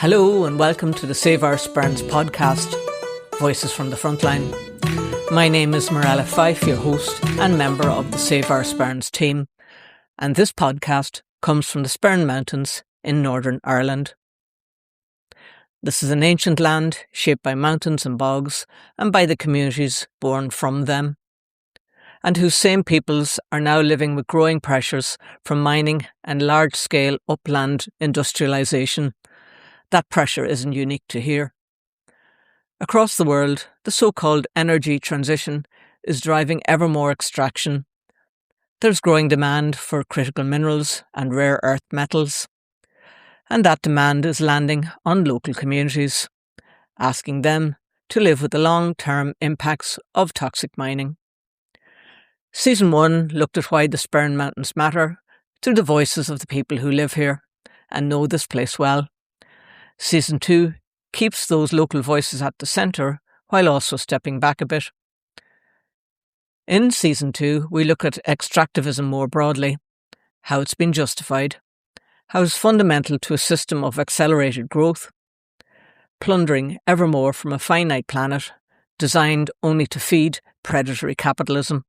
Hello and welcome to the Save Our Sperrins podcast, Voices from the Frontline. My name is Morella Fife, your host and member of the Save Our Sperrins team, and this podcast comes from the Sperrin Mountains in Northern Ireland. This is an ancient land shaped by mountains and bogs and by the communities born from them, and whose same peoples are now living with growing pressures from mining and large-scale upland industrialisation. That pressure isn't unique to here. Across the world, the so-called energy transition is driving ever more extraction. There's growing demand for critical minerals and rare earth metals, and that demand is landing on local communities, asking them to live with the long-term impacts of toxic mining. Season 1 looked at why the Sperrin Mountains matter through the voices of the people who live here and know this place well. Season 2 keeps those local voices at the centre while also stepping back a bit. In Season 2, we look at extractivism more broadly, how it's been justified, how it's fundamental to a system of accelerated growth, plundering ever more from a finite planet designed only to feed predatory capitalism,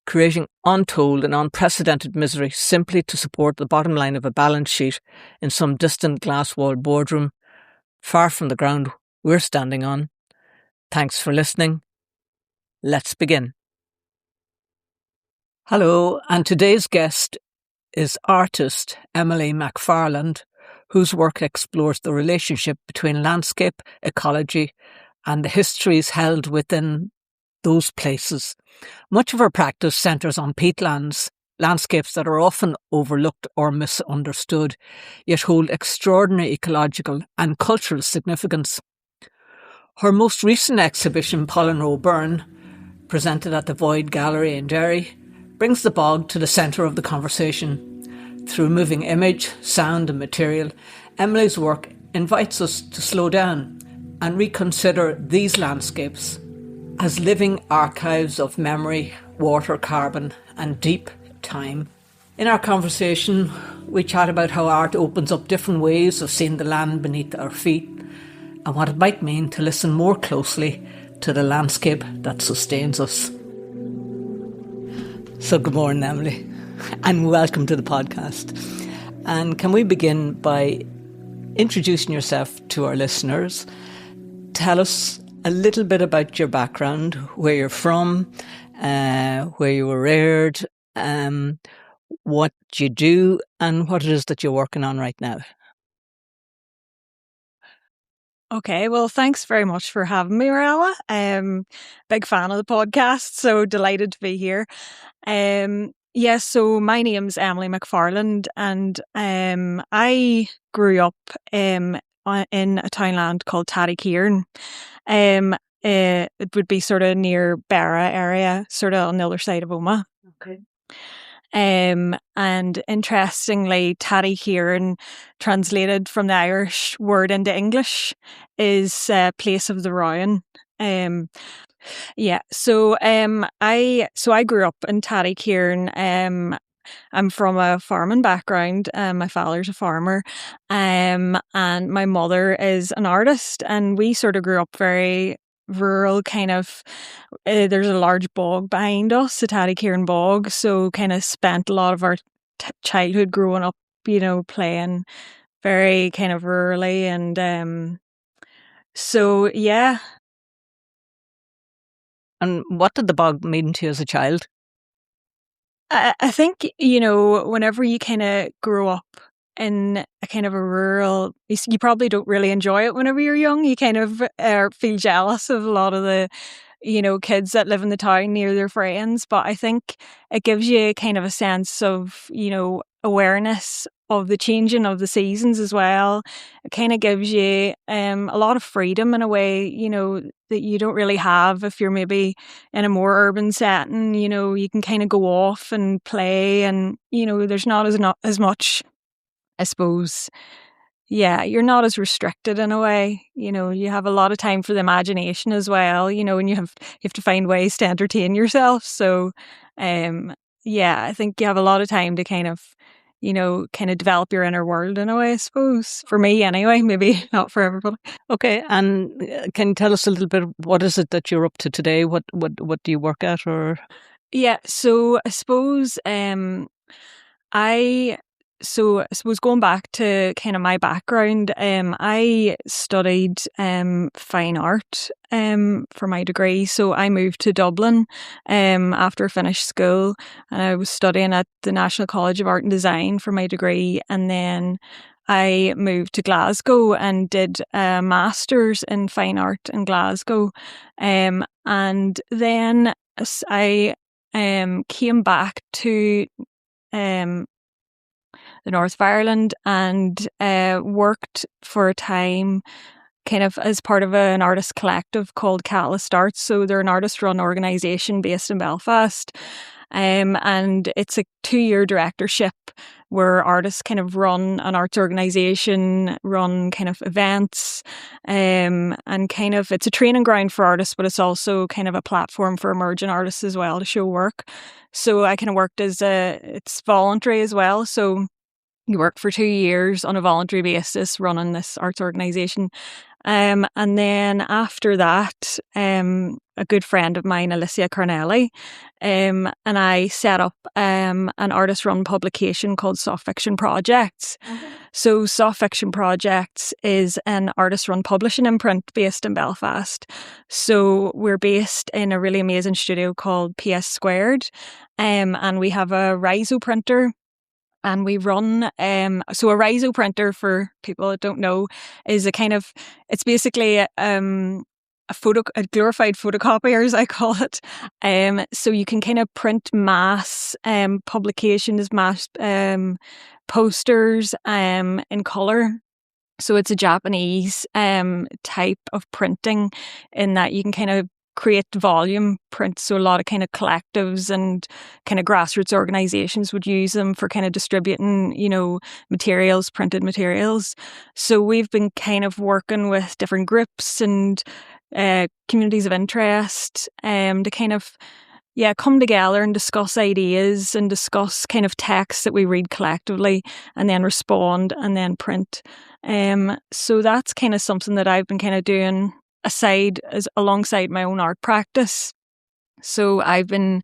creating untold and unprecedented misery simply to support the bottom line of a balance sheet in some distant glass-walled boardroom, far from the ground we're standing on. Thanks for listening. Let's begin. Hello, and today's guest is artist Emily McFarland, whose work explores the relationship between landscape, ecology, and the histories held within those places. Much of her practice centres on peatlands, landscapes that are often overlooked or misunderstood, yet hold extraordinary ecological and cultural significance. Her most recent exhibition, Pollen Row Burn, presented at the Void Gallery in Derry, brings the bog to the centre of the conversation. Through moving image, sound and material, Emily's work invites us to slow down and reconsider these landscapes as living archives of memory, water, carbon and deep time. In our conversation, we chat about how art opens up different ways of seeing the land beneath our feet and what it might mean to listen more closely to the landscape that sustains us. So good morning, Emily, and welcome to the podcast. And can we begin by introducing yourself to our listeners? Tell us a little bit about your background, where you're from, where you were reared, what you do, and what it is that you're working on right now. Okay, well, thanks very much for having me, Morella. Big fan of the podcast, so delighted to be here. Yes, so my name's Emily McFarland, and I grew up in a townland called Tattykieran. It would be sort of near Barra area, sort of on the other side of Omagh. Okay. And interestingly, Tattykieran, translated from the Irish word into English, is place of the Rowan. So I grew up in Tattykieran. I'm from a farming background. My father's a farmer, and my mother is an artist. And we sort of grew up very rural, kind of. There's a large bog behind us, the Tattykieran bog. So kind of spent a lot of our childhood growing up, playing very kind of rurally, and so yeah. And what did the bog mean to you as a child? I think, whenever you kind of grow up in a kind of a rural, you probably don't really enjoy it whenever you're young. You kind of feel jealous of a lot of the, kids that live in the town near their friends. But I think it gives you kind of a sense of, awareness of the changing of the seasons as well. It kind of gives you a lot of freedom in a way, that you don't really have if you're maybe in a more urban setting. You can kind of go off and play, and there's not as much, I suppose. Yeah, you're not as restricted in a way. You have a lot of time for the imagination as well. And you have to find ways to entertain yourself. So, I think you have a lot of time to kind of kind of develop your inner world in a way, I suppose. For me anyway, maybe not for everybody. Okay, and can you tell us a little bit, what is it that you're up to today? What do you work at, or? Yeah, so I suppose I suppose going back to kind of my background, I studied fine art for my degree. So I moved to Dublin after I finished school, and I was studying at the National College of Art and Design for my degree, and then I moved to Glasgow and did a master's in fine art in Glasgow, and then I came back to the north of Ireland and worked for a time kind of as part of an artist collective called Catalyst Arts. So they're an artist-run organisation based in Belfast. And it's a 2-year directorship where artists kind of run an arts organisation, run kind of events, and kind of it's a training ground for artists, but it's also kind of a platform for emerging artists as well to show work. So I kind of worked it's voluntary as well. So you work for 2 years on a voluntary basis running this arts organisation. And then after that, a good friend of mine, Alicia Carnelli, and I set up an artist-run publication called Soft Fiction Projects. Mm-hmm. So Soft Fiction Projects is an artist-run publishing imprint based in Belfast. So we're based in a really amazing studio called PS Squared, and we have a Riso printer. And we run, so a Riso printer, for people that don't know, is it's basically a glorified photocopier, as I call it. So you can kind of print mass publications, mass posters in colour. So it's a Japanese type of printing in that you can kind of create volume prints. So a lot of kind of collectives and kind of grassroots organizations would use them for kind of distributing, materials, printed materials. So we've been kind of working with different groups and communities of interest to kind of come together and discuss ideas and discuss kind of texts that we read collectively and then respond and then print. So that's kind of something that I've been kind of doing alongside my own art practice. So I've been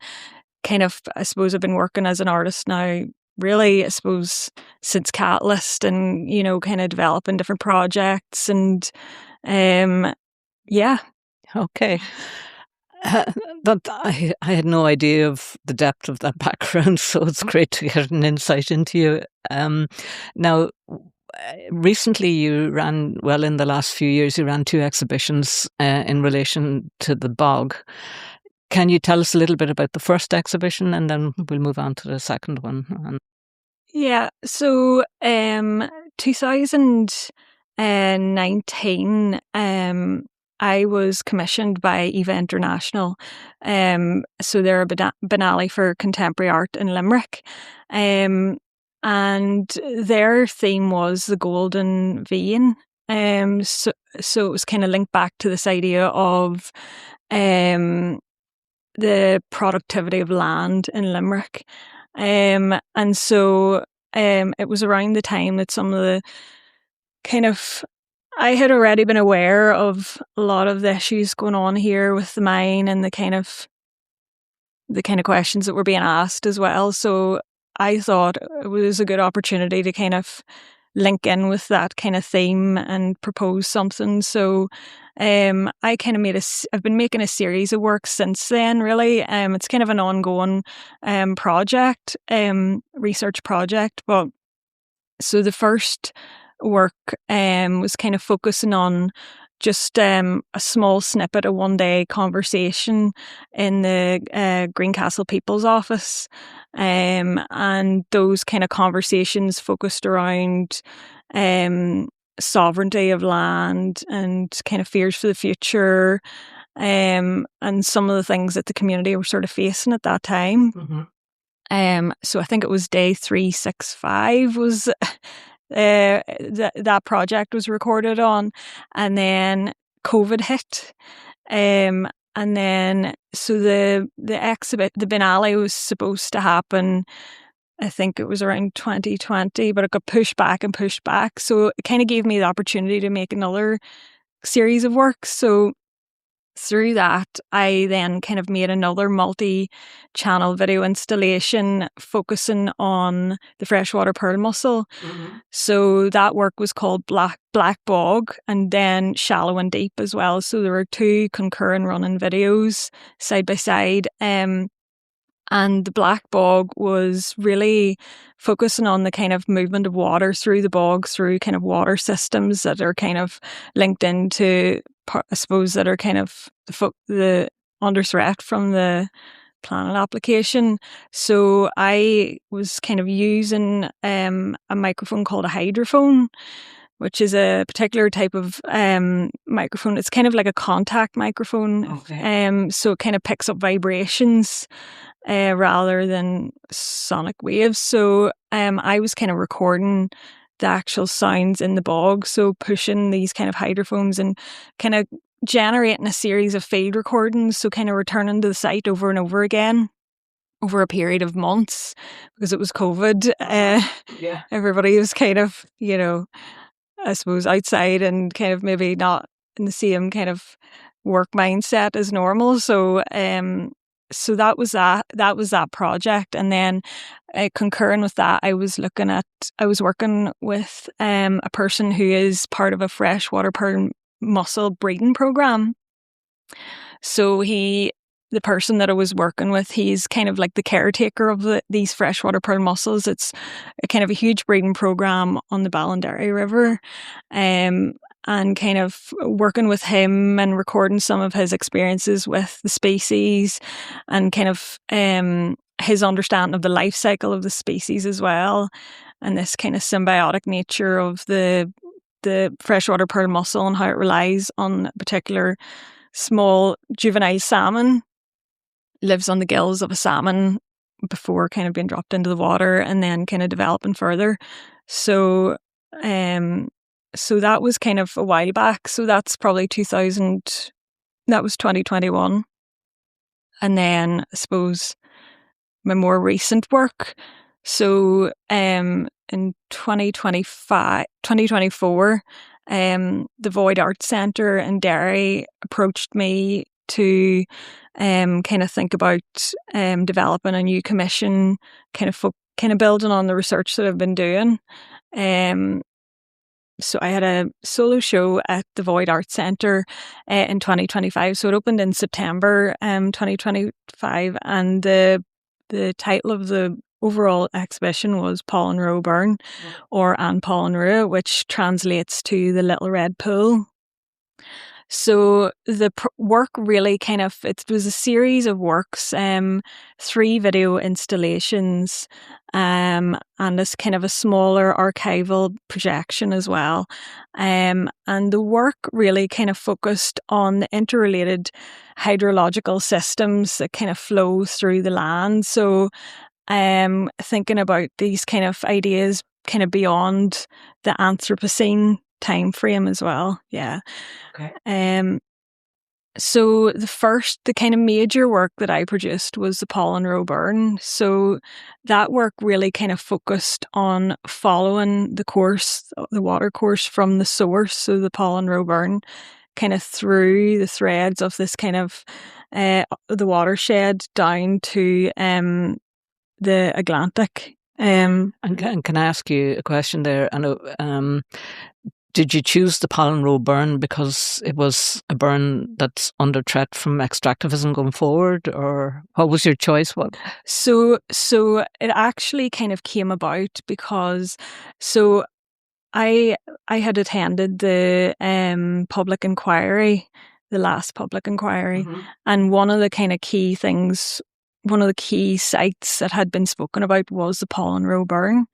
I've been working as an artist now, really, I suppose, since Catalyst, and, kind of developing different projects and, yeah. Okay. But I had no idea of the depth of that background, so it's great to get an insight into you. Now, recently in the last few years, you ran 2 exhibitions in relation to the bog. Can you tell us a little bit about the first exhibition, and then we'll move on to the second one? Yeah, so 2019, I was commissioned by Eva International. So they're a Biennale for Contemporary Art in Limerick. And their theme was the Golden Vein. So it was kind of linked back to this idea of the productivity of land in Limerick. And so it was around the time that some of the I had already been aware of a lot of the issues going on here with the mine and the kind of questions that were being asked as well. So I thought it was a good opportunity to kind of link in with that kind of theme and propose something. So I kind of I've been making a series of work since then, really. It's kind of an ongoing project, research project. But so the first work was kind of focusing on just a small snippet of one-day conversation in the Greencastle People's Office, and those kind of conversations focused around sovereignty of land and kind of fears for the future, and some of the things that the community were sort of facing at that time. Mm-hmm. So I think it was day 365 was that project was recorded on, and then COVID hit, and then so the Biennale was supposed to happen I think it was around 2020, but it got pushed back and pushed back. So it kind of gave me the opportunity to make another series of work. So through that, I then kind of made another multi-channel video installation focusing on the freshwater pearl mussel. Mm-hmm. So that work was called Black Bog, and then Shallow and Deep as well. So there were 2 concurrent running videos side by side. And the Black Bog was really focusing on the kind of movement of water through the bog, through kind of water systems that are kind of linked into, I suppose, that are kind of the under threat from the planet application. So I was kind of using a microphone called a hydrophone, which is a particular type of microphone. It's kind of like a contact microphone. Okay. So it kind of picks up vibrations rather than sonic waves. So I was kind of recording the actual sounds in the bog. So pushing these kind of hydrophones and kind of generating a series of field recordings. So kind of returning to the site over and over again over a period of months, because it was COVID. Everybody was kind of, I suppose, outside and kind of maybe not in the same kind of work mindset as normal. So that was that project. And then concurrent with that, I was working with a person who is part of a freshwater pearl mussel breeding program. So the person that I was working with, he's kind of like the caretaker of these freshwater pearl mussels. It's a kind of a huge breeding program on the Ballinderry River. And kind of working with him and recording some of his experiences with the species and kind of his understanding of the life cycle of the species as well, and this kind of symbiotic nature of the freshwater pearl mussel and how it relies on a particular small juvenile salmon, lives on the gills of a salmon before kind of being dropped into the water and then kind of developing further. So that was kind of a while back. So that's probably 2021. And then I suppose my more recent work. So in 2024, the Void Arts Centre in Derry approached me to kind of think about developing a new commission, kind of building on the research that I've been doing. So I had a solo show at the Void Arts Centre in 2025. So it opened in September 2025, and the title of the overall exhibition was Paul and Roe Burn, or An Paul and Roe, which translates to the Little Red Pool. So the work really it was a series of works, 3 video installations, and this kind of a smaller archival projection as well. And the work really kind of focused on the interrelated hydrological systems that kind of flow through the land. So thinking about these kind of ideas kind of beyond the Anthropocene time frame as well. Yeah. Okay. So the kind of major work that I produced was the Paul and Roe Burn. So that work really kind of focused on following the water course from the source, so the Paul and Roe Burn, kind of through the threads of this kind of the watershed down to the Atlantic. And can I ask you a question there? I know, did you choose the Paul and Roe burn because it was a burn that's under threat from extractivism going forward, or what was your choice? What? So it actually kind of came about because I had attended the public inquiry, the last public inquiry, mm-hmm. and one of the kind of key things, one of the key sites that had been spoken about was the Paul and Roe burn,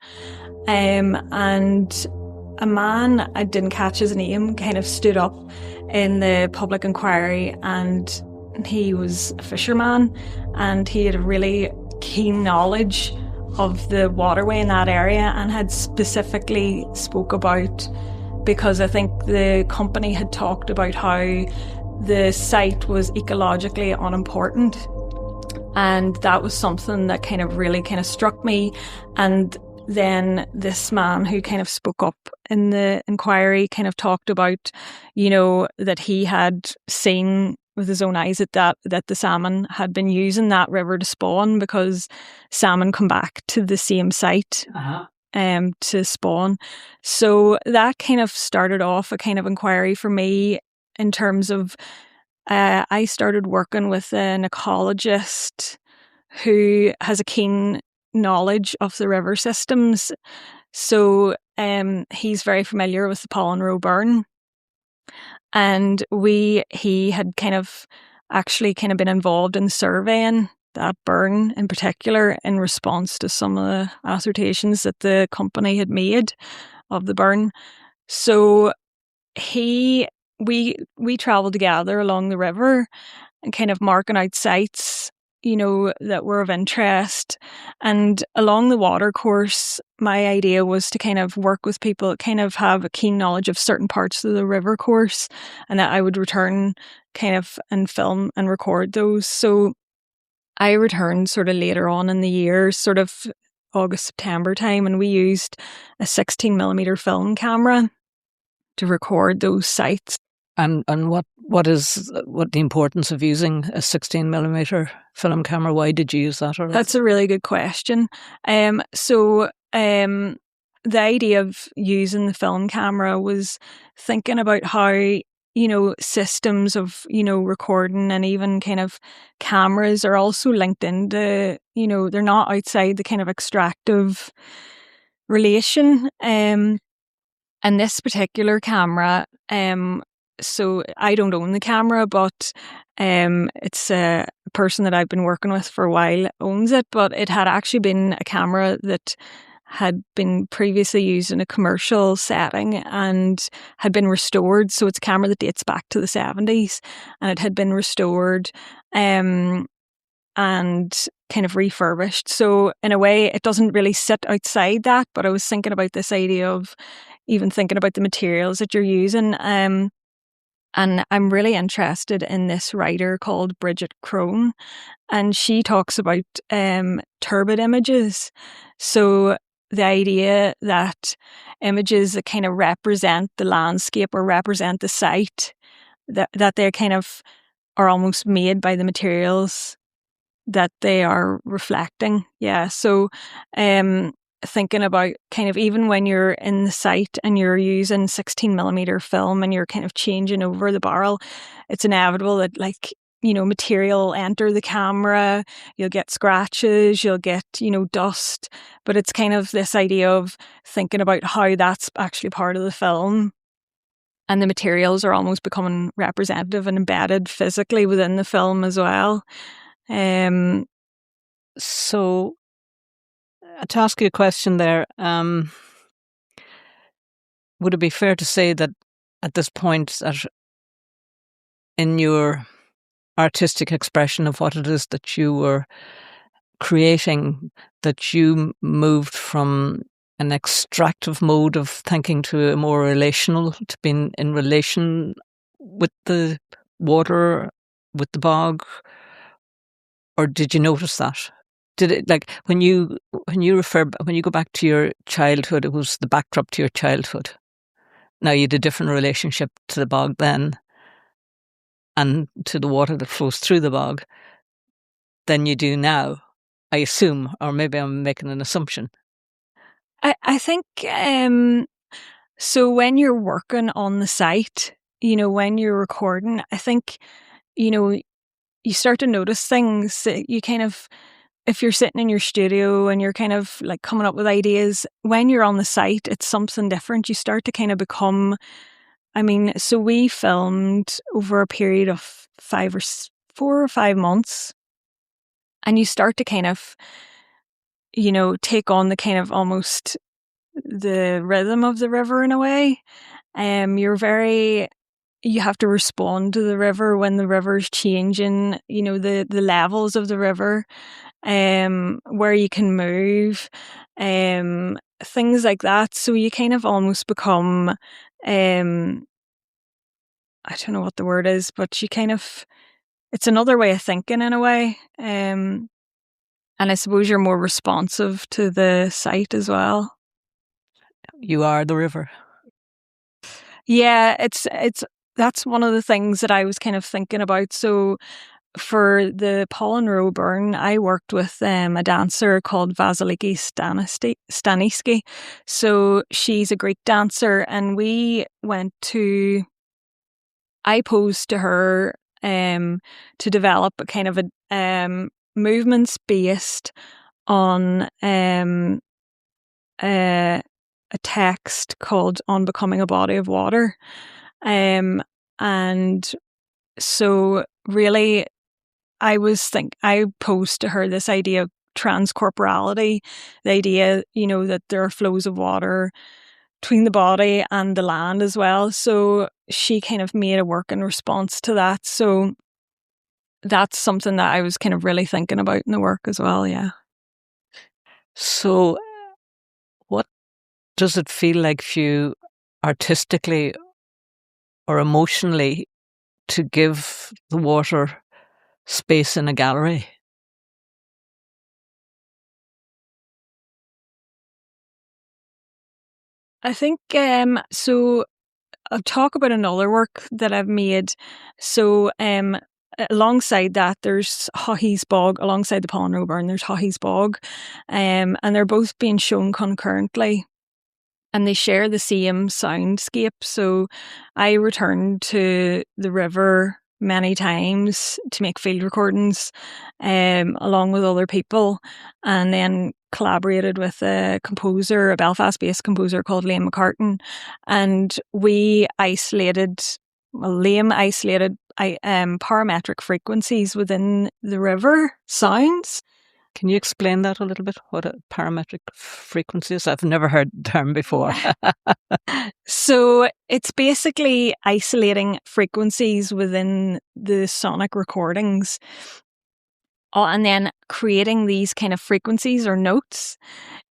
and a man, I didn't catch his name, kind of stood up in the public inquiry, and he was a fisherman, and he had a really keen knowledge of the waterway in that area, and had specifically spoke about, because I think the company had talked about how the site was ecologically unimportant, And that was something that kind of really kind of struck me. And then this man who kind of spoke up in the inquiry kind of talked about, that he had seen with his own eyes that the salmon had been using that river to spawn, because salmon come back to the same site to spawn. So that kind of started off a kind of inquiry for me in terms of I started working with an ecologist who has a keen knowledge of the river systems. So he's very familiar with the Pollen Row burn. And he had kind of been involved in surveying that burn in particular in response to some of the assertions that the company had made of the burn. So we travelled together along the river and kind of marking out sites, that were of interest. And along the water course, my idea was to kind of work with people that kind of have a keen knowledge of certain parts of the river course, and that I would return kind of and film and record those. So I returned sort of later on in the year, sort of August, September time, and we used a 16mm film camera to record those sites. And what the importance of using a 16mm film camera? Why did you use that? That's a really good question. So the idea of using the film camera was thinking about how, systems of, recording and even kind of cameras are also linked into, they're not outside the kind of extractive relation. And this particular camera, so I don't own the camera, but it's a person that I've been working with for a while owns it. But it had actually been a camera that had been previously used in a commercial setting and had been restored. So it's a camera that dates back to the 70s, and it had been restored and kind of refurbished. So in a way, it doesn't really sit outside that, but I was thinking about this idea of even thinking about the materials that you're using. And I'm really interested in this writer called Bridget Crone, and she talks about turbid images. So the idea that images that kind of represent the landscape or represent the site, that they kind of are almost made by the materials that they are reflecting. Yeah. So thinking about kind of even when you're in the site and you're using 16mm film and you're kind of changing over the barrel, it's inevitable that material will enter the camera, you'll get scratches, you'll get, dust. But it's kind of this idea of thinking about how that's actually part of the film. And the materials are almost becoming representative and embedded physically within the film as well. So to ask you a question there, would it be fair to say that at this point that in your artistic expression of what it is that you were creating, that you moved from an extractive mode of thinking to a more relational, to being in relation with the water, with the bog? Or did you notice that? Did it, when you go back to your childhood, it was the backdrop to your childhood. Now you had a different relationship to the bog then, and to the water that flows through the bog, than you do now, I assume, or maybe I'm making an assumption. I think so. When you're working on the site, when you're recording, I think, you start to notice things that you kind of, if you're sitting in your studio and you're kind of coming up with ideas, when you're on the site, it's something different. You start to kind of become, so we filmed over a period of 4 or 5 months, and you start to kind of, take on the kind of almost the rhythm of the river in a way. You have to respond to the river when the river's changing, the levels of the river, where you can move, things like that. So you kind of almost become, I don't know what the word is, but you kind of it's another way of thinking in a way. And I suppose you're more responsive to the site as well. You are the river. Yeah, that's one of the things that I was kind of thinking about. So for the Pollen Row burn, I worked with a dancer called Vasiliki Staniski. So she's a Greek dancer, and I posed to her to develop a kind of a movements based on a text called On Becoming a Body of Water. And so really I posed to her this idea of transcorporality, the idea, that there are flows of water between the body and the land as well. So she kind of made a work in response to that. So that's something that I was kind of really thinking about in the work as well, yeah. So what does it feel like for you artistically or emotionally to give the water space in a gallery? I think, so I'll talk about another work that I've made. So alongside that, there's Haughey's Bog. Alongside the Pollen Row burn, there's Haughey's Bog. And they're both being shown concurrently. And they share the same soundscape. So I returned to the river many times to make field recordings along with other people, and then collaborated with a Belfast-based composer called Liam McCartan. And Liam isolated parametric frequencies within the river sounds. Can you explain that a little bit? What a parametric frequency is? I've never heard the term before. So it's basically isolating frequencies within the sonic recordings, and then creating these kind of frequencies or notes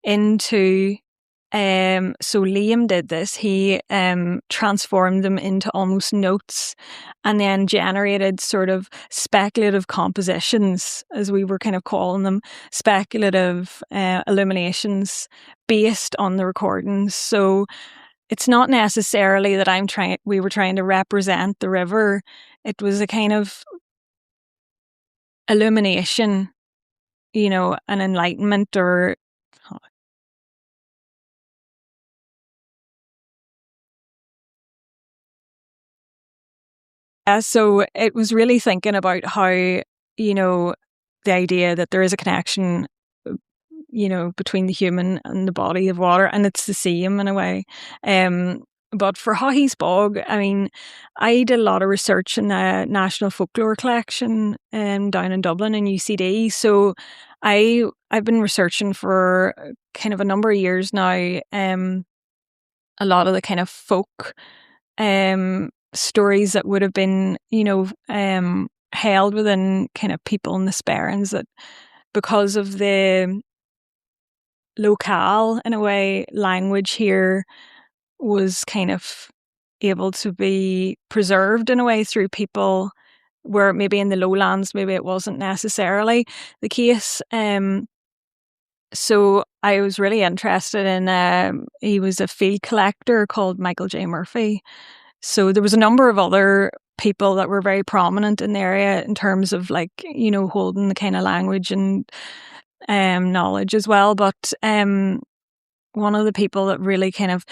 into. So Liam did this. He transformed them into almost notes, and then generated sort of speculative compositions, as we were kind of calling them, speculative illuminations based on the recordings. So it's not necessarily that we were trying to represent the river. It was a kind of illumination, an enlightenment or. So it was really thinking about how, the idea that there is a connection, between the human and the body of water, and it's the same in a way. But for Haughey's Bog, I mean, I did a lot of research in the National Folklore Collection down in Dublin in UCD. So I've been researching for kind of a number of years now a lot of the kind of folk stories that would have been, held within kind of people in the Sperrins, that because of the locale, in a way, language here was kind of able to be preserved in a way through people, where maybe in the lowlands, maybe it wasn't necessarily the case. So I was really interested in, he was a field collector called Michael J. Murphy. So there was a number of other people that were very prominent in the area in terms of holding the kind of language and knowledge as well. But one of the people that really kind of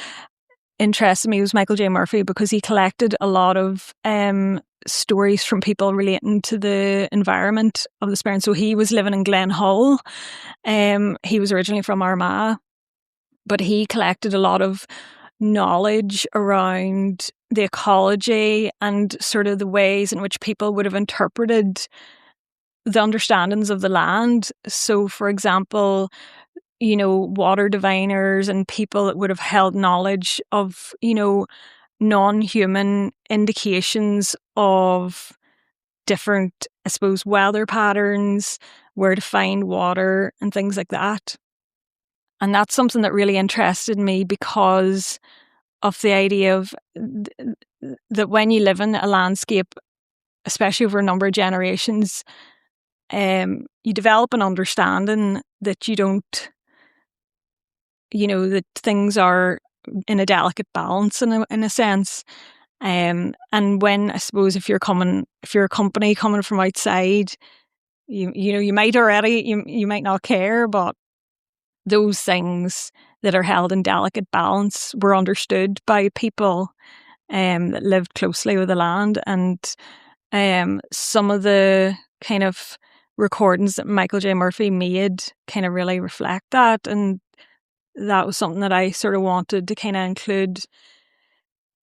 interested me was Michael J. Murphy, because he collected a lot of stories from people relating to the environment of the Sperrins. So he was living in Glen Hull. He was originally from Armagh, but he collected a lot of knowledge around the ecology and sort of the ways in which people would have interpreted the understandings of the land. So, for example, water diviners and people that would have held knowledge of, non-human indications of different, I suppose, weather patterns, where to find water and things like that. And that's something that really interested me, because of the idea of that when you live in a landscape especially over a number of generations, you develop an understanding that you don't, that things are in a delicate balance in a sense. And when, I suppose, if you're a company coming from outside, you might already, you might not care, but those things that are held in delicate balance were understood by people that lived closely with the land. And some of the kind of recordings that Michael J. Murphy made kind of really reflect that. And that was something that I sort of wanted to kind of include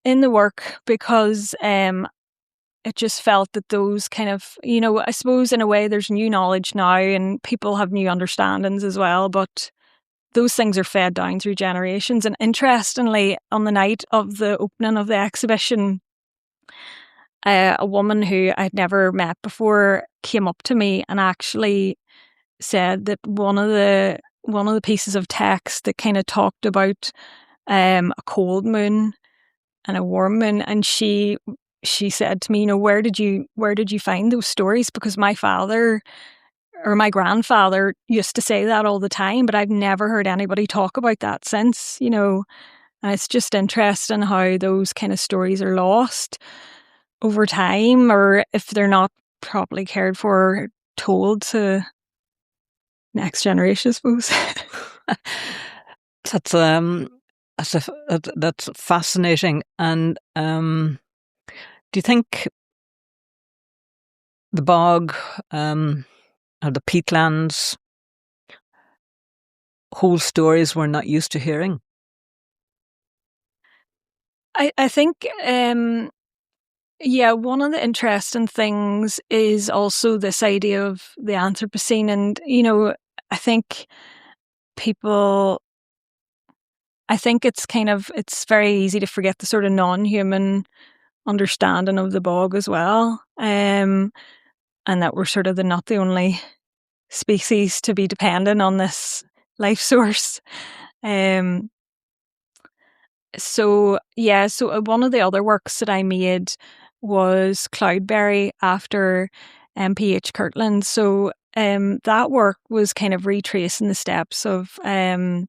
in the work, because it just felt that those kind of, I suppose in a way there's new knowledge now and people have new understandings as well, but those things are fed down through generations. And interestingly, on the night of the opening of the exhibition, a woman who I'd never met before came up to me and actually said that one of the pieces of text that kind of talked about a cold moon and a warm moon, and she said to me, where did you find those stories? Because my father or my grandfather used to say that all the time, but I've never heard anybody talk about that since, and it's just interesting how those kind of stories are lost over time, or if they're not properly cared for, told to next generation, I suppose. That's fascinating. And do you think the bog or the peatlands whole stories we're not used to hearing? I think one of the interesting things is also this idea of the Anthropocene. And, I think it's very easy to forget the sort of non-human understanding of the bog as well. And that we're sort of not the only species to be dependent on this life source. So one of the other works that I made was Cloudberry after P.H. Kirtland. So that work was kind of retracing the steps of a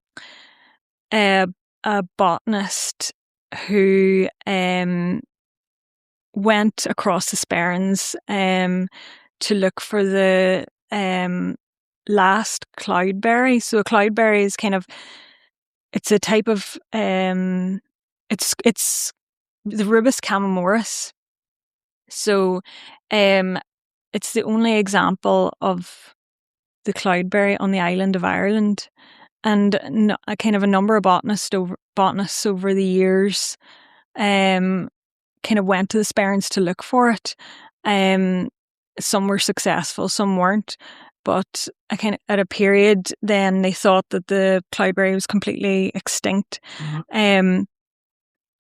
botanist who went across the Sperrins to look for the last cloudberry. So a cloudberry is it's a type of it's the Rubus camemoris. So it's the only example of the cloudberry on the island of Ireland, and a kind of a number of botanists over the years kind of went to the Sperrins to look for it. Some were successful, some weren't. But at a period, then they thought that the cloudberry was completely extinct. Mm-hmm.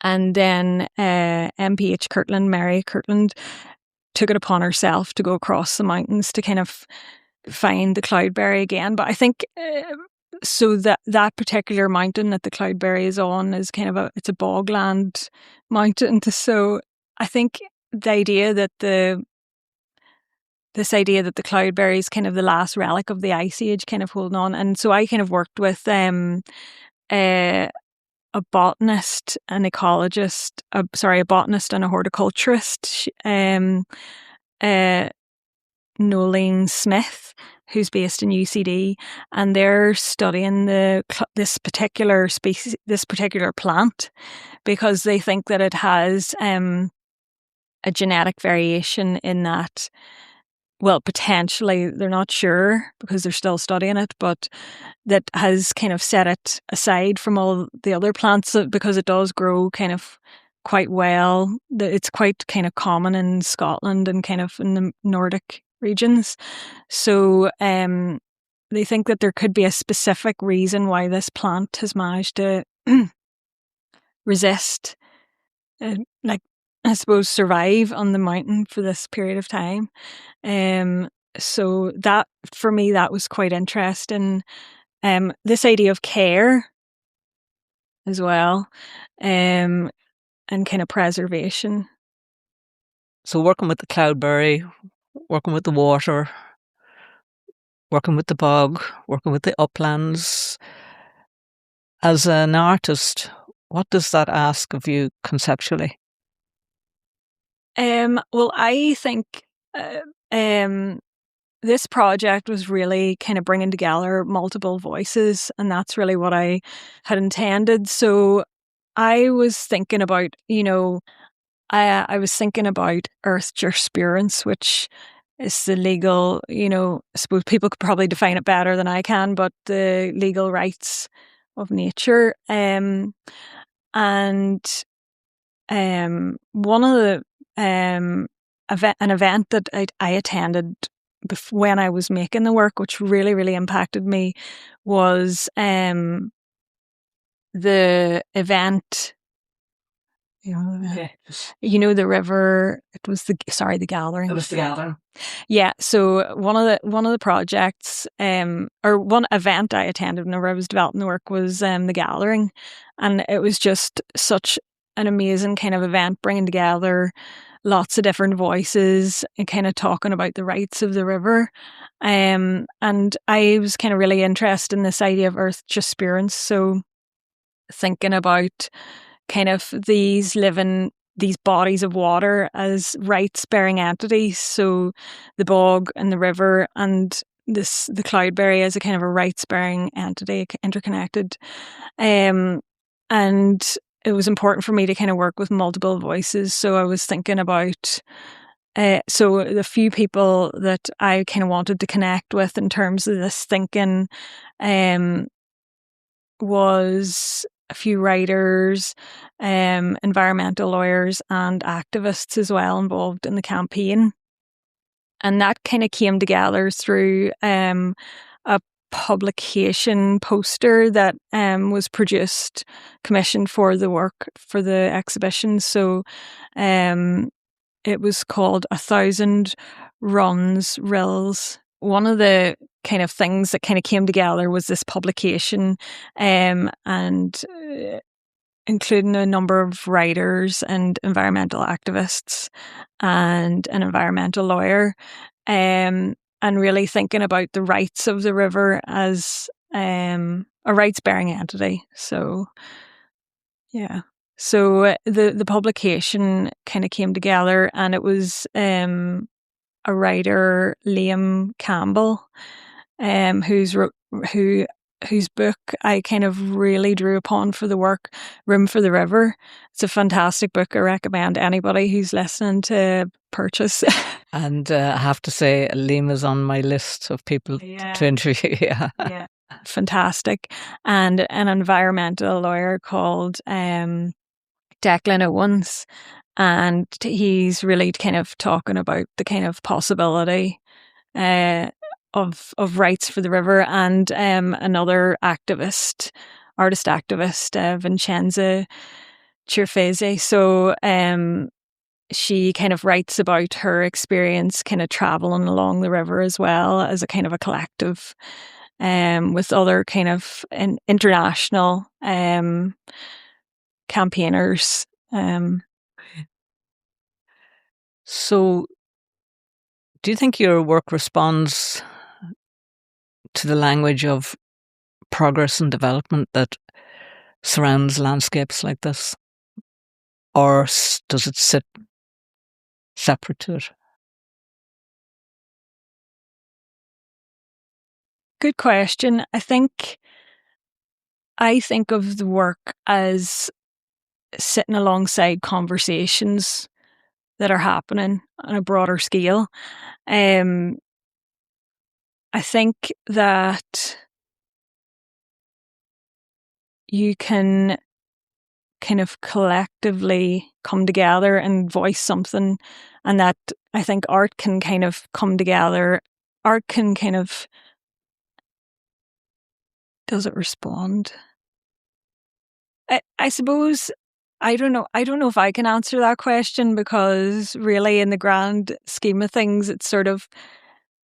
And then Mary Kirtland, took it upon herself to go across the mountains to kind of find the cloudberry again. But I think so that particular mountain that the cloudberry is on is it's a bogland mountain. So I think the idea that the cloudberry is kind of the last relic of the Ice Age, kind of holding on. And so I kind of worked with a botanist, an ecologist, a botanist and a horticulturist, Nolene Smith, who's based in UCD, and they're studying this particular species, this particular plant, because they think that it has a genetic variation in that. Well, potentially, they're not sure because they're still studying it, but that has kind of set it aside from all the other plants, because it does grow kind of quite well. It's quite kind of common in Scotland and kind of in the Nordic regions. So they think that there could be a specific reason why this plant has managed to resist, I suppose, survive on the mountain for this period of time. So that, for me, that was quite interesting. This idea of care as well, and kind of preservation. So working with the cloudberry, working with the water, working with the bog, working with the uplands. As an artist, what does that ask of you conceptually? Well, I think this project was really kind of bringing together multiple voices, and that's really what I had intended. So I was thinking about, I was thinking about Earth Sperrins, which is the legal, I suppose people could probably define it better than I can, but the legal rights of nature. And one of the an event that I attended when I was making the work, which really, really impacted me, was the event. The river. It was the gathering. It was the gathering. Yeah. So one of the projects, or one event I attended whenever I was developing the work was the gathering, and it was just such an amazing kind of event, bringing together lots of different voices and kind of talking about the rights of the river. And I was kind of really interested in this idea of earth disappearance. So thinking about kind of these bodies of water as rights-bearing entities. So the bog and the river and the cloudberry as a kind of a rights-bearing entity, interconnected. And it was important for me to kind of work with multiple voices. So I was thinking about so the few people that I kind of wanted to connect with in terms of this thinking was a few writers, environmental lawyers and activists as well involved in the campaign. And that kind of came together through a publication poster that was commissioned for the work for the exhibition. So it was called 1,000 Runs Rills. One of the kind of things that kind of came together was this publication, and including a number of writers and environmental activists and an environmental lawyer, and really thinking about the rights of the river as a rights-bearing entity. So, yeah. So the publication kind of came together, and it was a writer, Liam Campbell, whose book I kind of really drew upon for the work, Room for the River. It's a fantastic book. I recommend anybody who's listening to purchase. And I have to say, Liam is on my list of people to interview. Yeah. Fantastic. And an environmental lawyer called Declan Owens. And he's really kind of talking about the kind of possibility of rights for the river, and another artist activist, Vincenza Cerfese. So she kind of writes about her experience kind of traveling along the river as well as a kind of a collective with other kind of international campaigners. So do you think your work responds to the language of progress and development that surrounds landscapes like this? Or does it sit separate to it? Good question. I think of the work as sitting alongside conversations that are happening on a broader scale. I think that you can kind of collectively come together and voice something, and that I think art can kind of come together. Art can kind of, does it respond? I suppose I don't know if I can answer that question, because really in the grand scheme of things it's sort of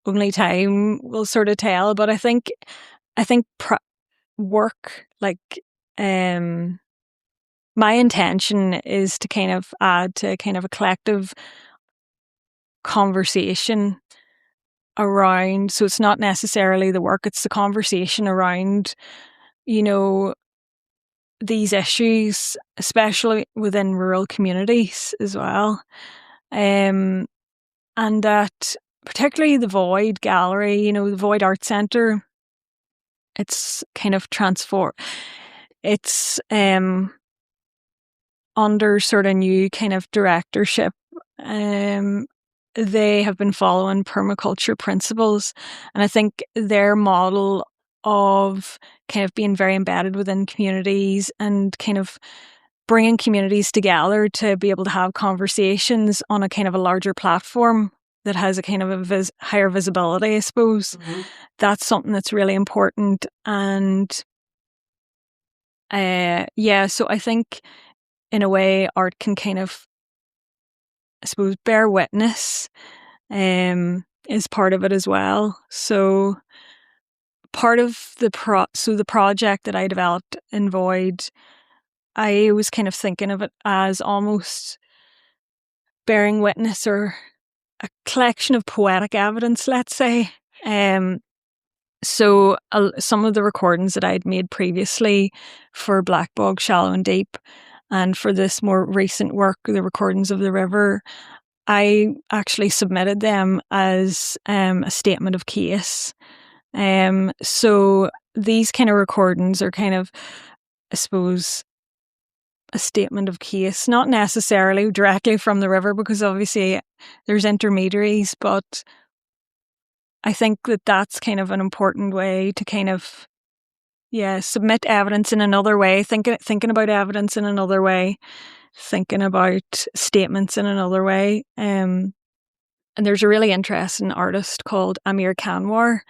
only time will sort of tell. But I think work, like my intention is to kind of add to kind of a collective conversation around, so it's not necessarily the work, it's the conversation around, these issues, especially within rural communities as well. And that particularly the Void Gallery, the Void Art Centre, it's kind of it's under sort of new kind of directorship. They have been following permaculture principles, and I think their model of kind of being very embedded within communities and kind of bringing communities together to be able to have conversations on a kind of a larger platform that has a kind of a higher visibility, I suppose. Mm-hmm. That's something that's really important. And so I think in a way art can kind of, I suppose, bear witness is part of it as well. So part of the project that I developed in Void, I was kind of thinking of it as almost bearing witness or a collection of poetic evidence, let's say. So some of the recordings that I'd made previously for Black Bog, Shallow and Deep, and for this more recent work, the recordings of the river, I actually submitted them as a statement of case. So these kind of recordings are kind of, I suppose, a statement of case, not necessarily directly from the river, because obviously there's intermediaries, but I think that that's kind of an important way to kind of, submit evidence in another way, thinking about evidence in another way, thinking about statements in another way. And there's a really interesting artist called Amir Kanwar,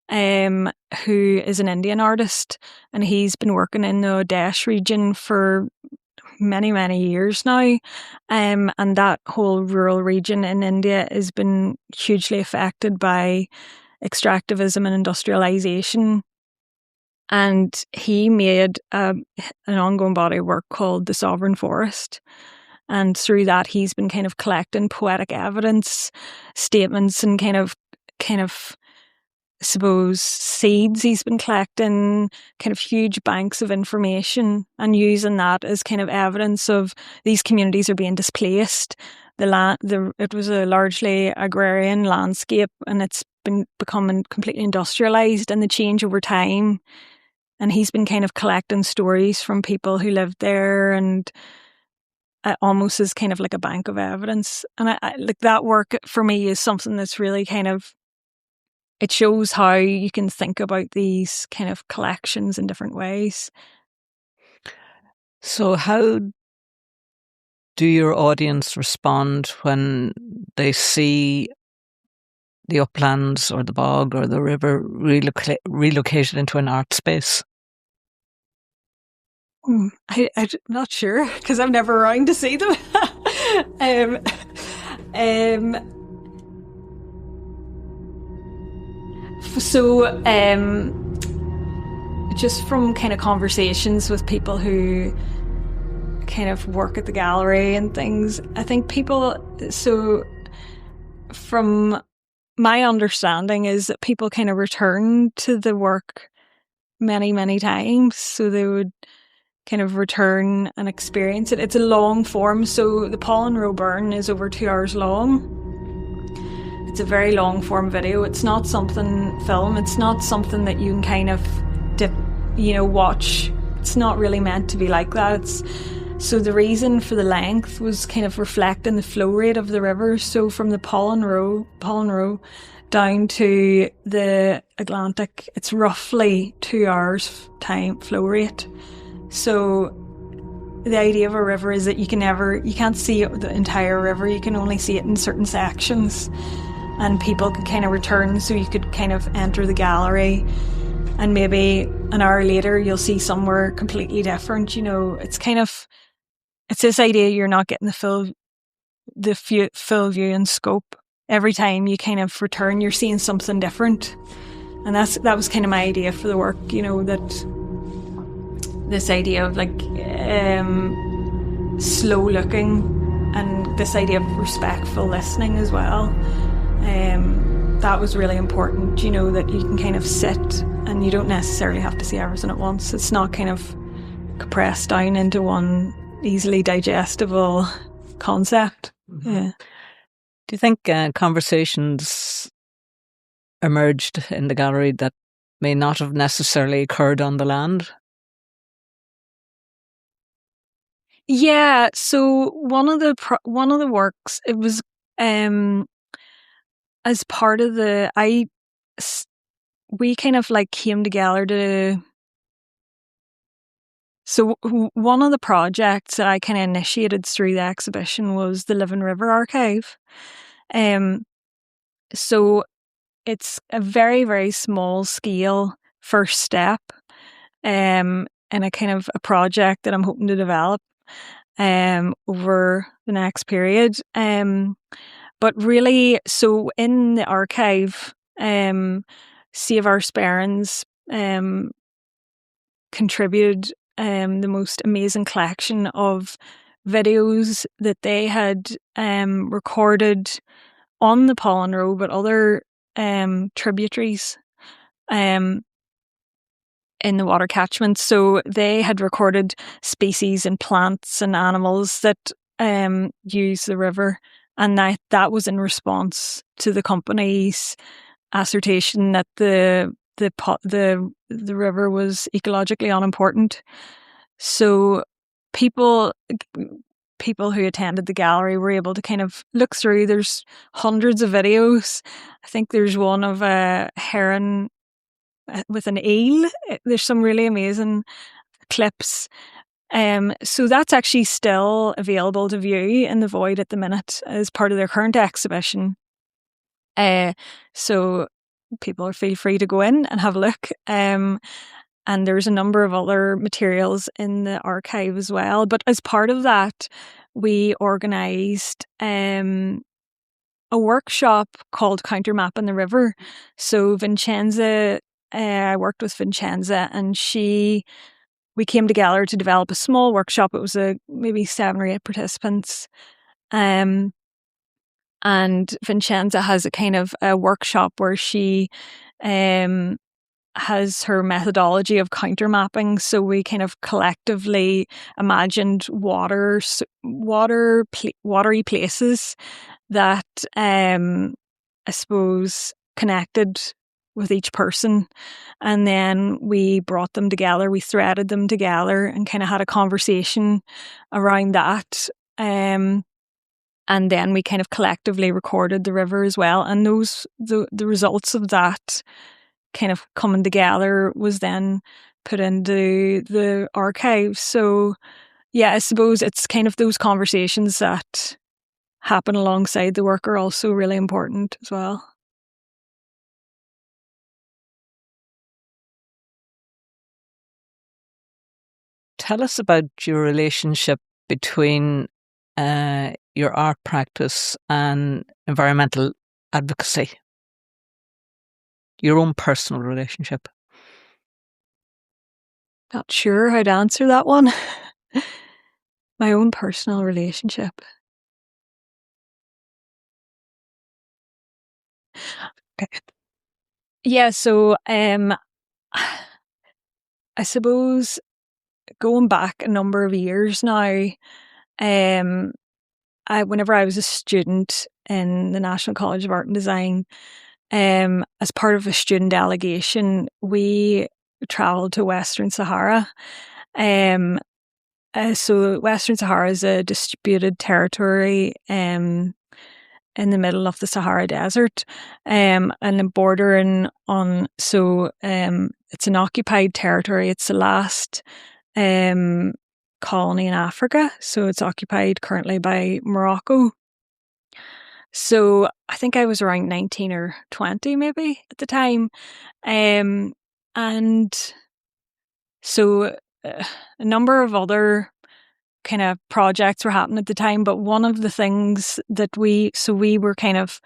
who is an Indian artist, and he's been working in the Odesh region for many, many years now. And that whole rural region in India has been hugely affected by extractivism and industrialization. And he made an ongoing body of work called The Sovereign Forest. And through that, he's been kind of collecting poetic evidence, statements, and kind of, I suppose, seeds. He's been collecting kind of huge banks of information and using that as kind of evidence of these communities are being displaced. It was a largely agrarian landscape, and it's been becoming completely industrialized, and the change over time. And he's been kind of collecting stories from people who lived there, and almost as kind of like a bank of evidence. And I like that work for me is something that's really kind of, it shows how you can think about these kind of collections in different ways. So how do your audience respond when they see the uplands or the bog or the river relocated into an art space? I'm not sure, because I'm never around to see them. So just from kind of conversations with people who kind of work at the gallery and things, I think so from my understanding is that people kind of return to the work many, many times. So they would kind of return and experience it. It's a long form. So the Pollen Row Burn is over 2 hours long. It's a very long form video. It's not something film. It's not something that you can kind of watch. It's not really meant to be like that. So the reason for the length was kind of reflecting the flow rate of the river. So from the Pollen Row down to the Atlantic, it's roughly 2 hours time flow rate. So the idea of a river is that you can't see the entire river, you can only see it in certain sections, and people could kind of return, so you could kind of enter the gallery and maybe an hour later you'll see somewhere completely different. It's this idea you're not getting the full view and scope. Every time you kind of return, you're seeing something different. And that was kind of my idea for the work, that this idea of like slow looking and this idea of respectful listening as well. That was really important, you know, that you can kind of sit and you don't necessarily have to see everything at once. It's not kind of compressed down into one easily digestible concept. Mm-hmm. Yeah. Do you think conversations emerged in the gallery that may not have necessarily occurred on the land? Yeah, so one of the works, it was as part of we kind of like came together to. So one of the projects that I kind of initiated through the exhibition was the Living River Archive. So it's a very, very small scale first step in a kind of a project that I'm hoping to develop over the next period. But really, so in the archive, Save Our Sperrins contributed the most amazing collection of videos that they had recorded on the Pollen Row, but other tributaries in the water catchment. So they had recorded species and plants and animals that use the river, and that was in response to the company's assertion that the river was ecologically unimportant. So people who attended the gallery were able to kind of look through. There's hundreds of videos. I think there's one of a heron with an eel. There's some really amazing clips. So that's actually still available to view in the Void at the minute as part of their current exhibition. So people feel free to go in and have a look. And there's a number of other materials in the archive as well. But as part of that, we organised a workshop called Counter Mapping the River. So Vincenza, I worked with Vincenza, and we came together to develop a small workshop. It was maybe 7 or 8 participants. And Vincenza has a kind of a workshop where she has her methodology of counter mapping. So we kind of collectively imagined watery places that I suppose connected with each person, and then we brought them together, we threaded them together and kind of had a conversation around that. And then we kind of collectively recorded the river as well, and the results of that kind of coming together was then put into the archive. So yeah, I suppose it's kind of those conversations that happen alongside the work are also really important as well. Tell us about your relationship between your art practice and environmental advocacy. Your own personal relationship. Not sure how to answer that one. My own personal relationship. Okay. Yeah, so I suppose going back a number of years now, whenever I was a student in the National College of Art and Design, as part of a student delegation, we travelled to Western Sahara. So Western Sahara is a disputed territory in the middle of the Sahara Desert, and bordering on. So it's an occupied territory. It's the last colony in Africa, so it's occupied currently by Morocco. So I think I was around 19 or 20 maybe at the time. And so a number of other kind of projects were happening at the time, but one of the things that we were kind of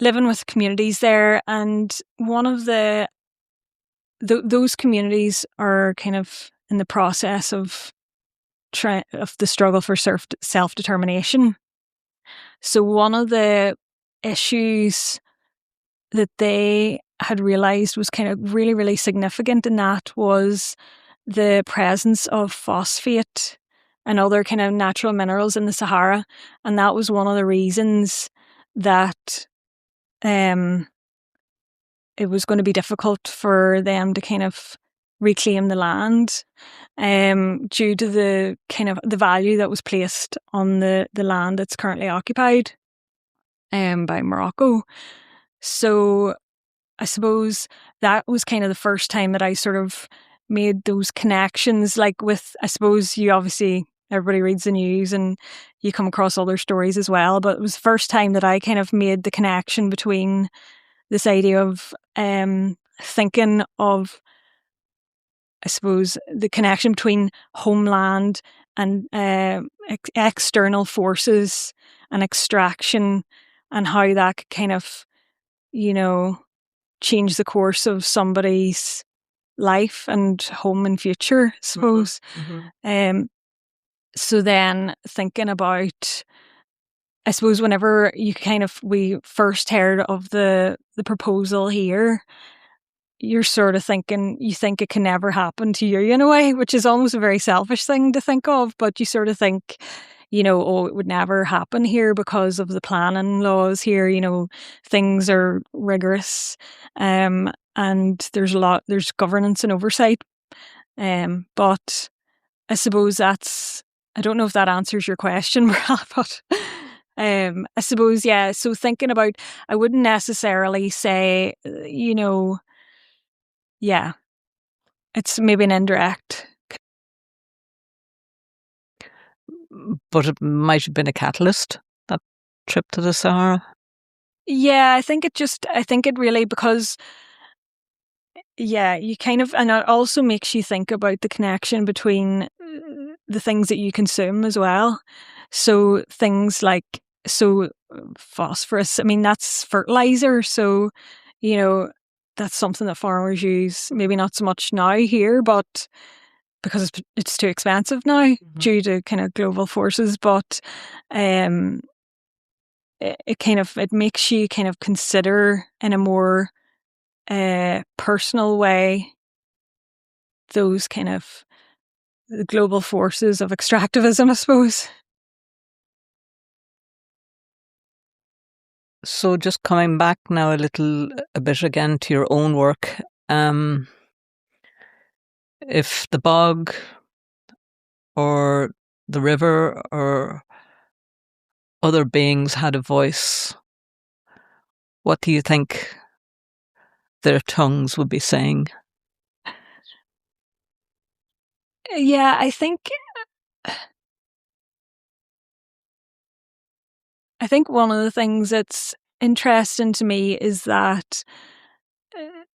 living with communities there, and one of those communities are kind of in the process of the struggle for self-determination. So one of the issues that they had realised was kind of really, really significant in that was the presence of phosphate and other kind of natural minerals in the Sahara. And that was one of the reasons that it was going to be difficult for them to kind of reclaim the land due to the kind of the value that was placed on the land that's currently occupied by Morocco. So I suppose that was kind of the first time that I sort of made those connections, like with, I suppose you obviously, everybody reads the news and you come across other stories as well, but it was the first time that I kind of made the connection between this idea of thinking of, I suppose, the connection between homeland and external forces and extraction, and how that could kind of, you know, change the course of somebody's life and home and future, I suppose. Mm-hmm. So then thinking about, I suppose, whenever we first heard of the proposal here, you're sort of thinking, you think it can never happen to you in a way, which is almost a very selfish thing to think of, but you sort of think, you know, oh, it would never happen here because of the planning laws here, you know, things are rigorous, and there's governance and oversight. But I suppose I don't know if that answers your question, but I suppose, yeah, so thinking about, I wouldn't necessarily say, you know, yeah, it's maybe an indirect. But it might have been a catalyst, that trip to the Sahara. Yeah, I think it really, because, yeah, you kind of, and it also makes you think about the connection between the things that you consume as well. So things like, phosphorus, I mean, that's fertilizer. So, you know, that's something that farmers use, maybe not so much now here, but because it's too expensive now due to kind of global forces. But it makes you kind of consider in a more personal way those kind of the global forces of extractivism, I suppose. So just coming back now a bit again to your own work, if the bog or the river or other beings had a voice, what do you think their tongues would be saying? Yeah, I think one of the things that's interesting to me is that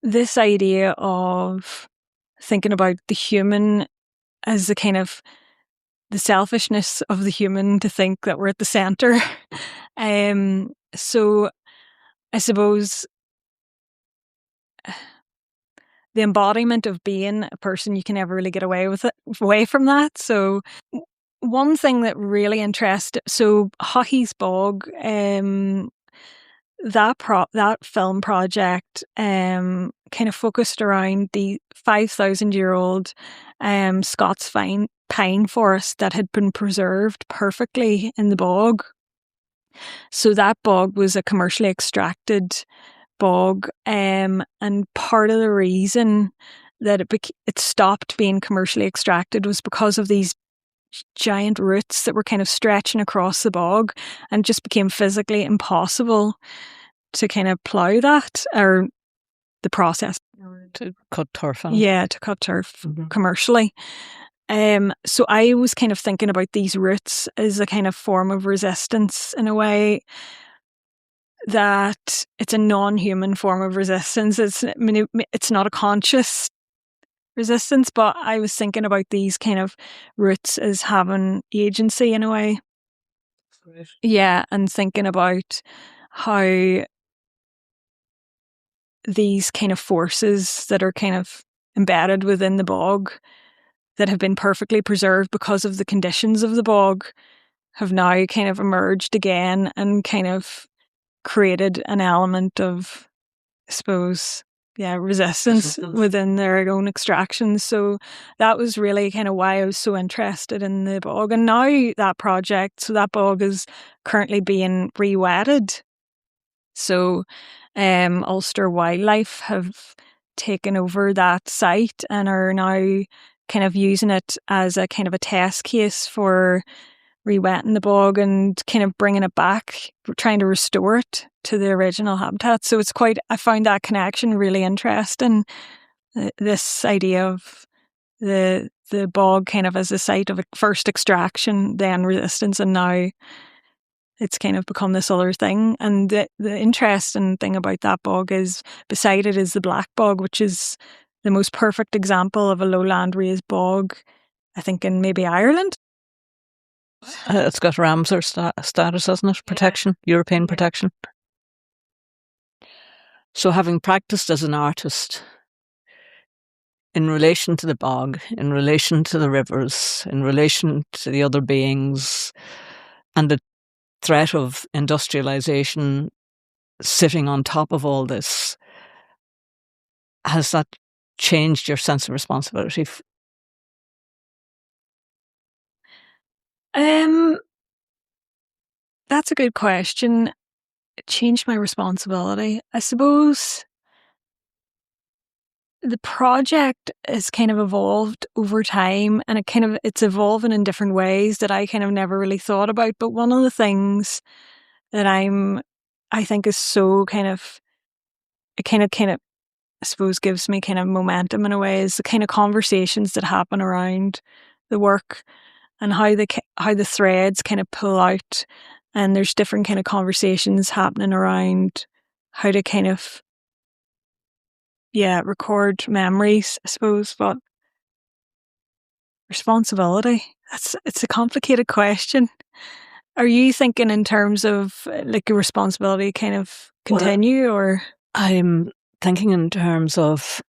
this idea of thinking about the human as the kind of the selfishness of the human, to think that we're at the centre. So I suppose the embodiment of being a person, you can never really get away from that. So one thing that really interested, so Hockey's Bog, that film project kind of focused around the 5,000-year-old Scots pine forest that had been preserved perfectly in the bog. So that bog was a commercially extracted bog, and part of the reason that it stopped being commercially extracted was because of these giant roots that were kind of stretching across the bog, and just became physically impossible to kind of plough that, or the process to cut turf on. Yeah, to cut turf commercially. So I was kind of thinking about these roots as a kind of form of resistance, in a way that it's a non-human form of resistance. It's not a conscious resistance, but I was thinking about these kind of roots as having agency in a way. Right. Yeah, and thinking about how these kind of forces that are kind of embedded within the bog that have been perfectly preserved because of the conditions of the bog have now kind of emerged again and kind of created an element of, I suppose, resistance within their own extractions. So that was really kind of why I was so interested in the bog. And now that bog is currently being re-wetted. So Ulster Wildlife have taken over that site and are now kind of using it as a kind of a test case for re-wetting the bog and kind of bringing it back, trying to restore it to the original habitat. So I found that connection really interesting. This idea of the bog kind of as a site of first extraction, then resistance, and now it's kind of become this other thing. And the interesting thing about that bog is beside it is the black bog, which is the most perfect example of a lowland raised bog, I think, in maybe Ireland. It's got Ramsar status, hasn't it? Protection, European protection. So having practiced as an artist in relation to the bog, in relation to the rivers, in relation to the other beings, and the threat of industrialization sitting on top of all this, has that changed your sense of responsibility? That's a good question. It changed my responsibility. I suppose the project has kind of evolved over time, and it's evolving in different ways that I kind of never really thought about. But one of the things that I think is so it kind of, I suppose, gives me kind of momentum in a way is the kind of conversations that happen around the work and how the threads kind of pull out, and there's different kind of conversations happening around how to kind of record memories, I suppose. But responsibility, it's a complicated question. Are you thinking in terms of like a responsibility kind of continue, or? I'm thinking in terms of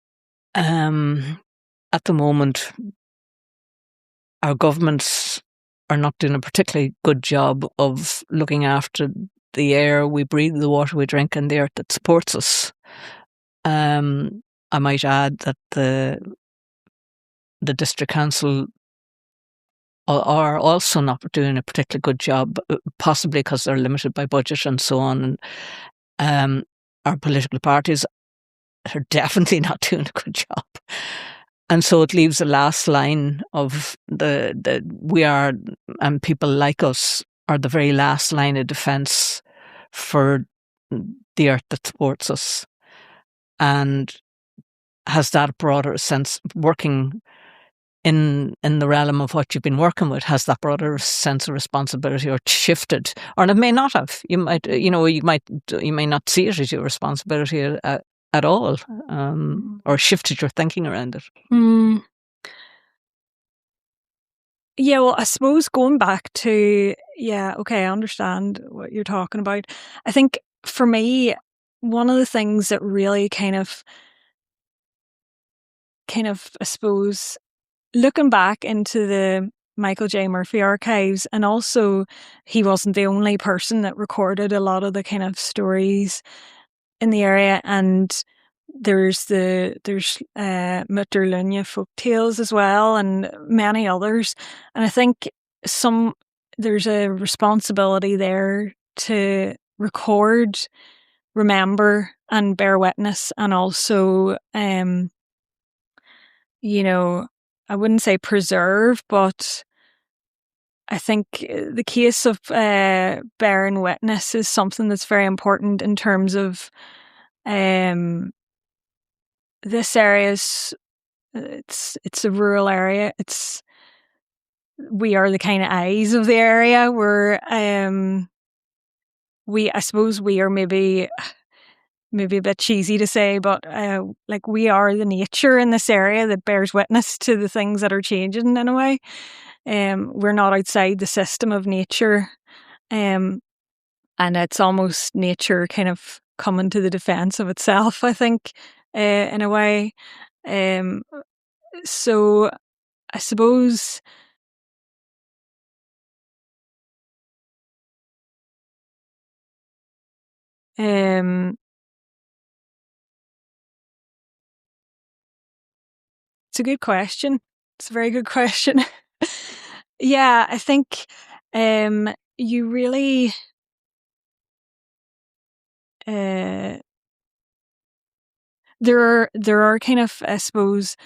at the moment our governments are not doing a particularly good job of looking after the air we breathe, the water we drink, and the earth that supports us. I might add that the district council are also not doing a particularly good job, possibly because they're limited by budget and so on. And our political parties are definitely not doing a good job. And so it leaves the last line of we are, and people like us are the very last line of defence for the earth that supports us. And has that broader sense, working in the realm of what you've been working with, has that broader sense of responsibility or shifted? Or it may not have. You may not see it as your responsibility at all, or shifted your thinking around it. Yeah, well, I suppose going back to, I understand what you're talking about. I think for me, one of the things that really kind of, I suppose, looking back into the Michael J. Murphy archives, and also he wasn't the only person that recorded a lot of the kind of stories in the area, and there's Mutterlunya folk tales as well, and many others. And I think there's a responsibility there to record, remember, and bear witness, and also, I wouldn't say preserve, but I think the case of bearing witness is something that's very important in terms of this area it's a rural area. We are the kind of eyes of the area. I suppose we are maybe a bit cheesy to say, but like we are the nature in this area that bears witness to the things that are changing in a way. We're not outside the system of nature, and it's almost nature kind of coming to the defense of itself, I think, in a way. So I suppose it's a good question. It's a very good question. Yeah, I think you really there are kind of, I suppose,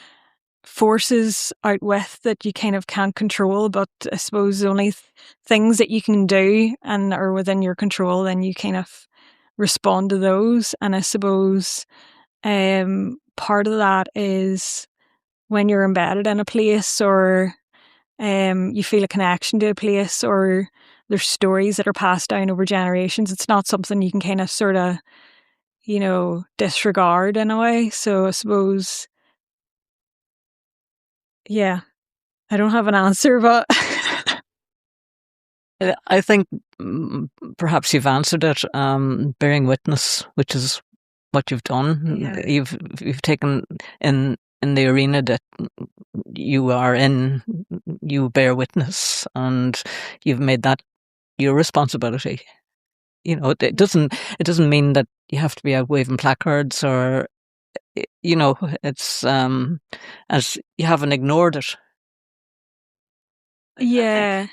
forces out with that you kind of can't control, but I suppose the only things that you can do and are within your control, then you kind of respond to those. And I suppose part of that is when you're embedded in a place, or you feel a connection to a place, or there's stories that are passed down over generations. It's not something you can kind of sort of, disregard in a way. So I suppose, yeah, I don't have an answer, but I think perhaps you've answered it. Bearing witness, which is what you've done. Yeah. You've taken in the arena that you are in. You bear witness, and you've made that your responsibility. It doesn't mean that you have to be out waving placards, or it's as you haven't ignored it. Yeah.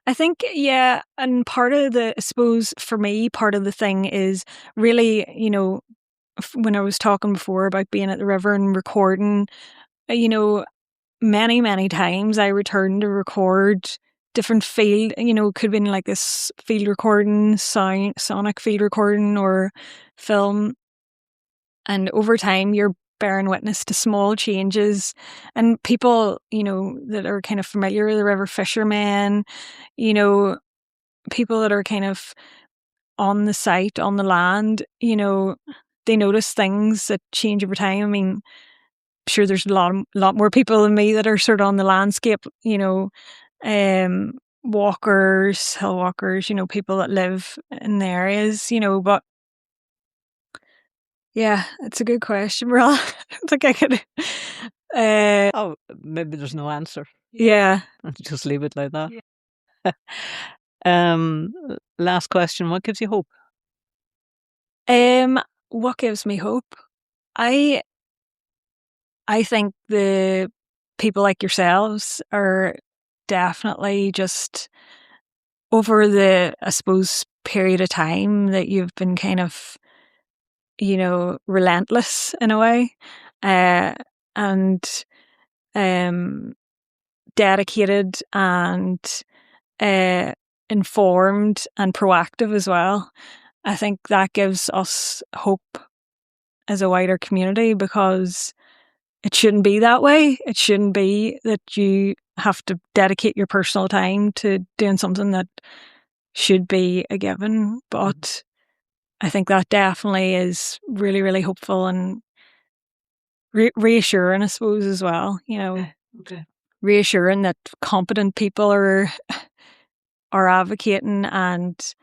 I think, yeah. And part of I suppose for me, part of the thing is really, when I was talking before about being at the river and recording, many, many times I returned to record different field, could have been like this field recording, sonic field recording, or film. And over time, you're bearing witness to small changes, and people, that are kind of familiar with the river, fishermen, people that are kind of on the site, on the land, they notice things that change over time. I mean, I'm sure there's a lot more people than me that are sort of on the landscape, walkers, hill walkers, people that live in the areas, but yeah, it's a good question, Marilla. I don't think I could. Maybe there's no answer. Yeah. Just leave it like that. Yeah. Last question. What gives you hope? What gives me hope? I think the people like yourselves are definitely just over the, I suppose, period of time that you've been kind of, relentless in a way, and dedicated and informed and proactive as well. I think that gives us hope as a wider community, because it shouldn't be that way. It shouldn't be that you have to dedicate your personal time to doing something that should be a given. But I think that definitely is really, really hopeful and reassuring, I suppose, as well. Okay. Reassuring that competent people are advocating and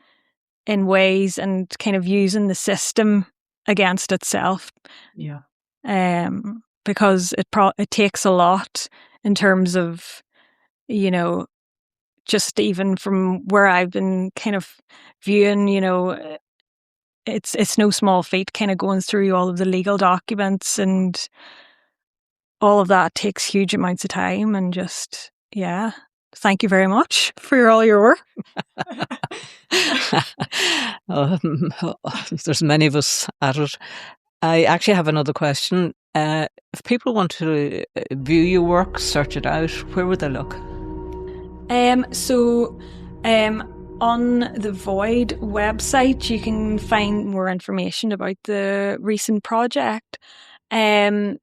in ways and kind of using the system against itself. Yeah. Because it takes a lot in terms of, just even from where I've been kind of viewing, it's no small feat kind of going through all of the legal documents, and all of that takes huge amounts of time. And just, yeah, thank you very much for all your work. There's many of us at it. I actually have another question. If people want to view your work, search it out, where would they look? On the Void website, you can find more information about the recent project. The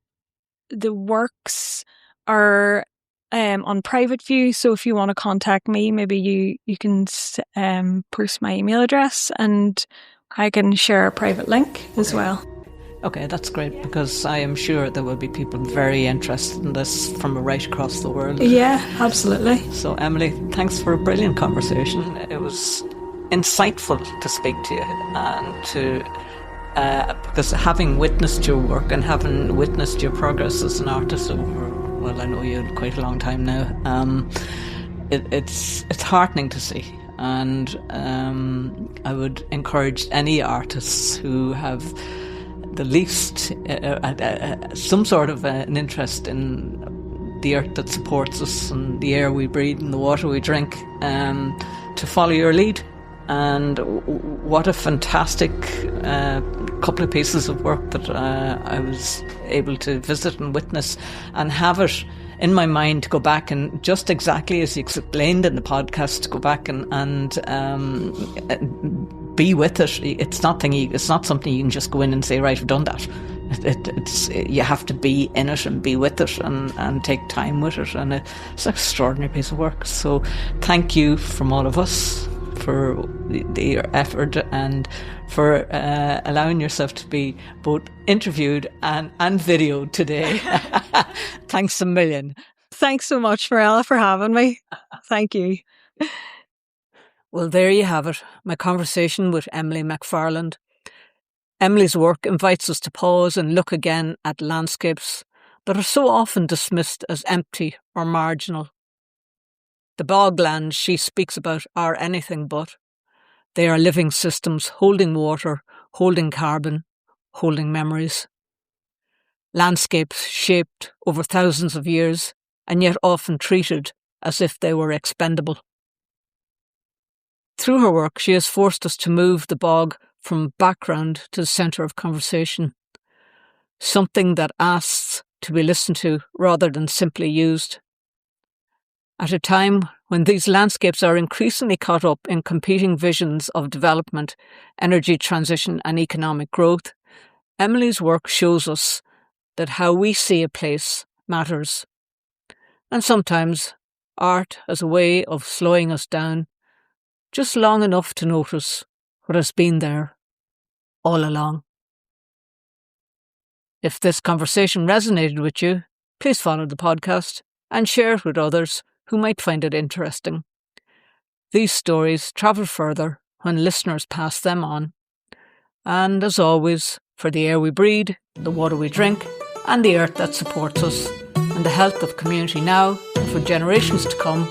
works are on private view, so if you want to contact me, maybe you can post my email address, and I can share a private link as well. Okay, that's great, because I am sure there will be people very interested in this from right across the world. Yeah, absolutely. So, Emily, thanks for a brilliant conversation. It was insightful to speak to you, and because having witnessed your work and having witnessed your progress as an artist over well, I know you quite a long time now. It's heartening to see, and I would encourage any artists who have the least some sort of an interest in the earth that supports us and the air we breathe and the water we drink, to follow your lead. And what a fantastic couple of pieces of work that I was able to visit and witness, and have it in my mind to go back and, just exactly as you explained in the podcast, to go back and be with it. It's not something you can just go in and say, right, I've done that. It's you have to be in it and be with it and take time with it, and it's an extraordinary piece of work. So thank you from all of us for your effort and for allowing yourself to be both interviewed and videoed today. Thanks a million. Thanks so much, Marella, for having me. Thank you. Well, there you have it, my conversation with Emily McFarland. Emily's work invites us to pause and look again at landscapes that are so often dismissed as empty or marginal. The boglands she speaks about are anything but. They are living systems holding water, holding carbon, holding memories. Landscapes shaped over thousands of years and yet often treated as if they were expendable. Through her work, she has forced us to move the bog from background to the centre of conversation, something that asks to be listened to rather than simply used. At a time when these landscapes are increasingly caught up in competing visions of development, energy transition and economic growth, Emily's work shows us that how we see a place matters. And sometimes art has a way of slowing us down just long enough to notice what has been there all along. If this conversation resonated with you, please follow the podcast and share it with others who might find it interesting. These stories travel further when listeners pass them on. And as always, for the air we breathe, the water we drink, and the earth that supports us, and the health of community now and for generations to come,